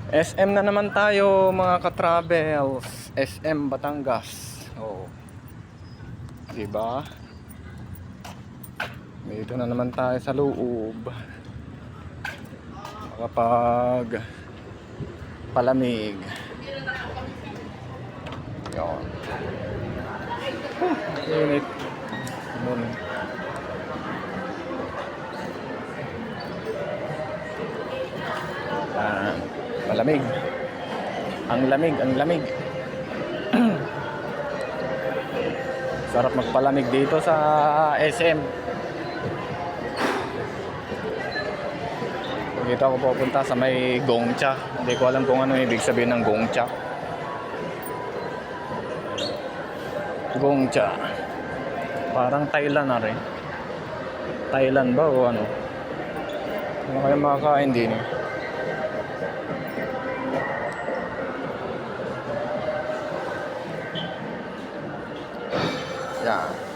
SM na naman tayo mga ka-travels. SM Batangas. Oh. Diba? Dito na naman tayo sa loob. Makapag palamig. Yun. Init. Malamig. Ang lamig, ang lamig. Sarap magpalamig dito sa SM. Dito ako pupunta sa may Gongcha. Hindi ko alam kung ano ibig sabihin ng Gongcha. Gongcha. Parang Thailand na rin. Thailand ba o ano? Ano kaya makakain din eh? Yan.